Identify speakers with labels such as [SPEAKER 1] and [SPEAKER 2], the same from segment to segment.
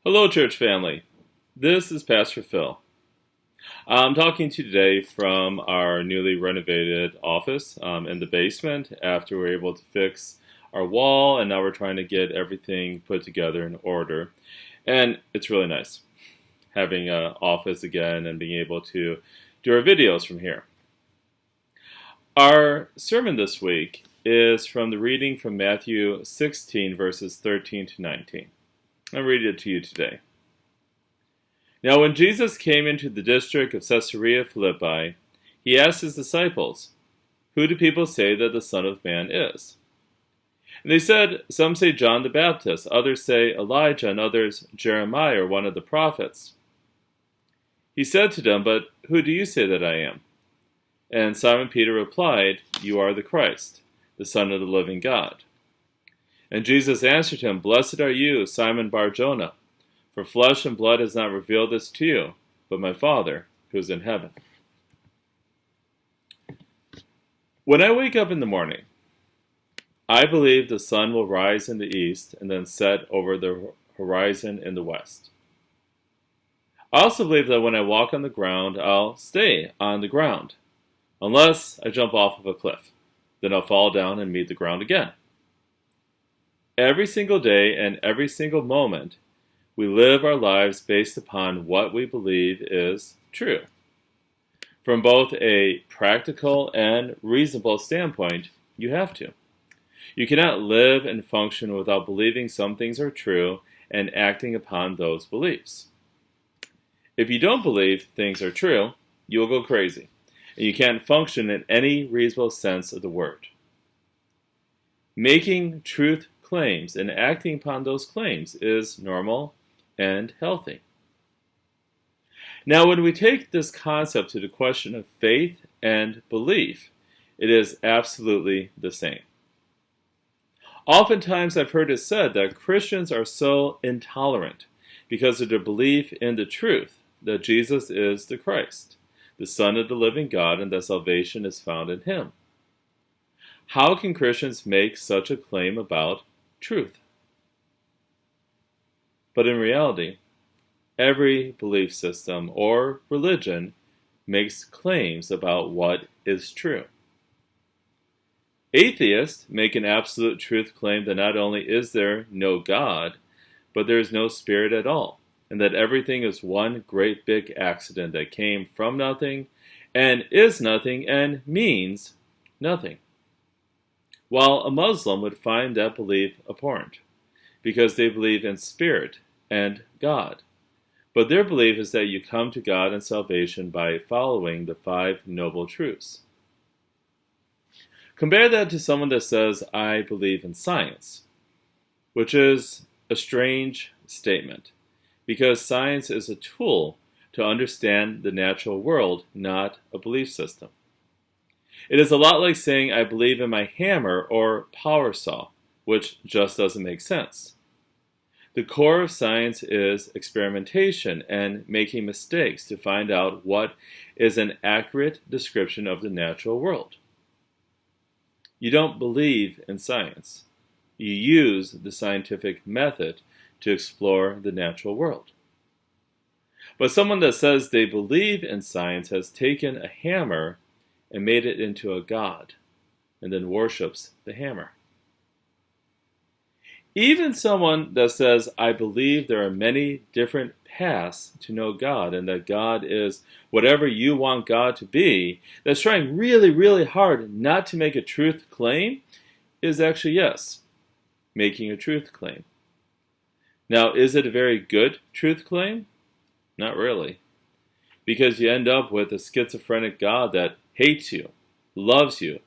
[SPEAKER 1] Hello, church family. This is Pastor Phil. I'm talking to you today from our newly renovated office in the basement after we were able to fix our wall, and now we're trying to get everything put together in order. And it's really nice having an office again and being able to do our videos from here. Our sermon this week is from the reading from Matthew 16, verses 13 to 19. I'll read it to you today. Now when Jesus came into the district of Caesarea Philippi, he asked his disciples, "Who do people say that the Son of Man is?" And they said, "Some say John the Baptist, others say Elijah, and others Jeremiah or one of the prophets." He said to them, "But who do you say that I am?" And Simon Peter replied, "You are the Christ, the Son of the living God." And Jesus answered him, "Blessed are you, Simon Bar-Jonah, for flesh and blood has not revealed this to you, but my Father who is in heaven." When I wake up in the morning, I believe the sun will rise in the east and then set over the horizon in the west. I also believe that when I walk on the ground, I'll stay on the ground, unless I jump off of a cliff. Then I'll fall down and meet the ground again. Every single day and every single moment, we live our lives based upon what we believe is true. From both a practical and reasonable standpoint, you have to. You cannot live and function without believing some things are true and acting upon those beliefs. If you don't believe things are true, you will go crazy, and you can't function in any reasonable sense of the word. Making truth claims and acting upon those claims is normal and healthy. Now, when we take this concept to the question of faith and belief, it is absolutely the same. Oftentimes, I've heard it said that Christians are so intolerant because of their belief in the truth that Jesus is the Christ, the Son of the living God, and that salvation is found in Him. How can Christians make such a claim about truth? But in reality, every belief system or religion makes claims about what is true. Atheists make an absolute truth claim that not only is there no God, but there is no spirit at all, and that everything is one great big accident that came from nothing and is nothing and means nothing. While a Muslim would find that belief abhorrent, because they believe in spirit and God. But their belief is that you come to God and salvation by following the 5 noble truths. Compare that to someone that says, "I believe in science," which is a strange statement, because science is a tool to understand the natural world, not a belief system. It is a lot like saying, "I believe in my hammer or power saw," which just doesn't make sense. The core of science is experimentation and making mistakes to find out what is an accurate description of the natural world. You don't believe in science. You use the scientific method to explore the natural world. But someone that says they believe in science has taken a hammer and made it into a god, and then worships the hammer. Even someone that says, "I believe there are many different paths to know God, and that God is whatever you want God to be," that's trying really, really hard not to make a truth claim, is actually, yes, making a truth claim. Now, is it a very good truth claim? Not really. Because you end up with a schizophrenic God that hates you, loves you,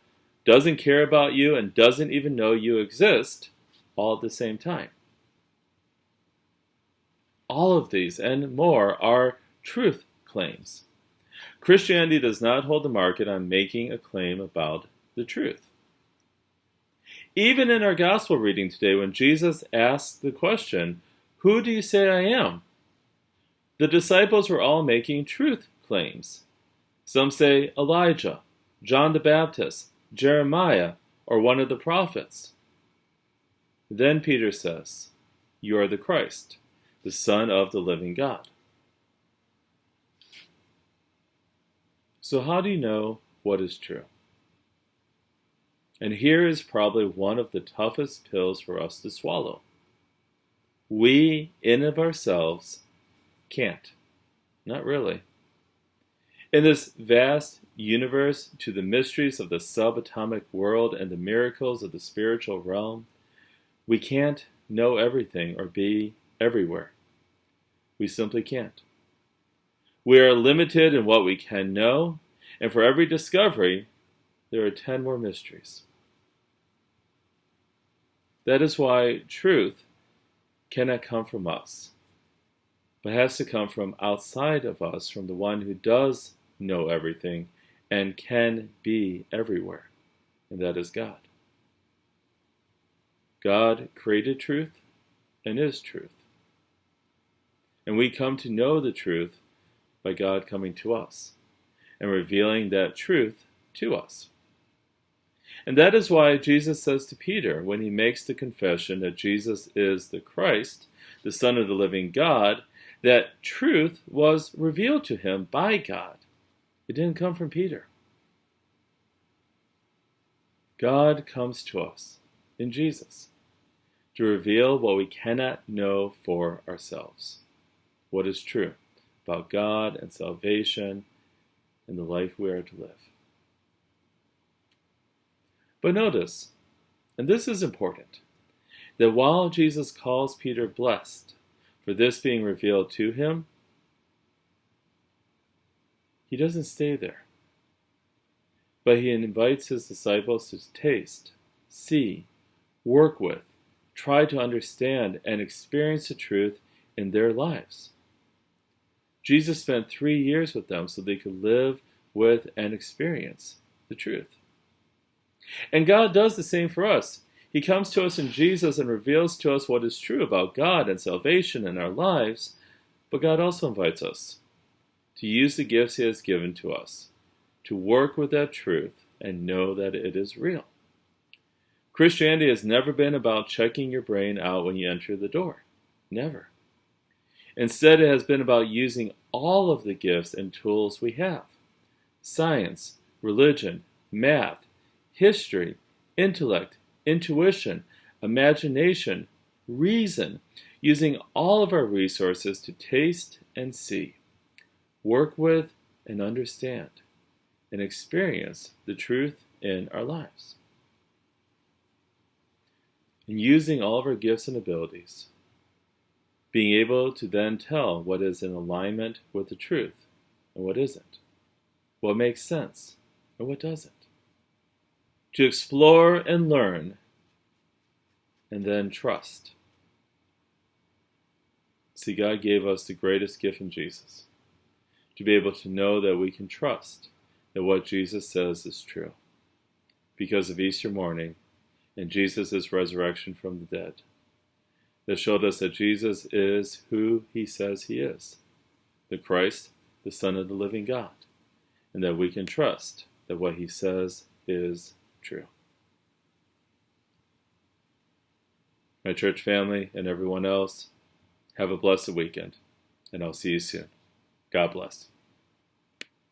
[SPEAKER 1] doesn't care about you, and doesn't even know you exist, all at the same time. All of these and more are truth claims. Christianity does not hold the market on making a claim about the truth. Even in our gospel reading today, when Jesus asked the question, "Who do you say I am?" the disciples were all making truth claims. Some say Elijah, John the Baptist, Jeremiah, or one of the prophets. Then Peter says, "You are the Christ, the Son of the living God. So how do you know what is true? And here is probably one of the toughest pills for us to swallow. We, in and of ourselves, can't. Not really. In this vast universe, to the mysteries of the subatomic world and the miracles of the spiritual realm, we can't know everything or be everywhere. We simply can't. We are limited in what we can know, and for every discovery, there are 10 more mysteries. That is why truth cannot come from us, but has to come from outside of us, from the one who does know everything and can be everywhere, and that is God. God created truth and is truth. And we come to know the truth by God coming to us and revealing that truth to us. And that is why Jesus says to Peter, when he makes the confession that Jesus is the Christ, the Son of the living God, that truth was revealed to him by God. It didn't come from Peter. God comes to us in Jesus to reveal what we cannot know for ourselves, what is true about God and salvation and the life we are to live. But notice, and this is important, that while Jesus calls Peter blessed for this being revealed to him, he doesn't stay there. But he invites his disciples to taste, see, work with, try to understand, and experience the truth in their lives. Jesus spent 3 years with them so they could live with and experience the truth. And God does the same for us. He comes to us in Jesus and reveals to us what is true about God and salvation in our lives, but God also invites us to use the gifts he has given to us, to work with that truth and know that it is real. Christianity has never been about checking your brain out when you enter the door. Never. Instead, it has been about using all of the gifts and tools we have. Science, religion, math, history, intellect, intuition, imagination, reason, using all of our resources to taste and see, work with and understand, and experience the truth in our lives. And using all of our gifts and abilities, being able to then tell what is in alignment with the truth and what isn't, what makes sense and what doesn't. To explore and learn, and then trust. See, God gave us the greatest gift in Jesus, to be able to know that we can trust that what Jesus says is true because of Easter morning and Jesus' resurrection from the dead, that showed us that Jesus is who he says he is, the Christ, the Son of the living God, and that we can trust that what he says is true. My church family and everyone else, have a blessed weekend, and I'll see you soon. God bless.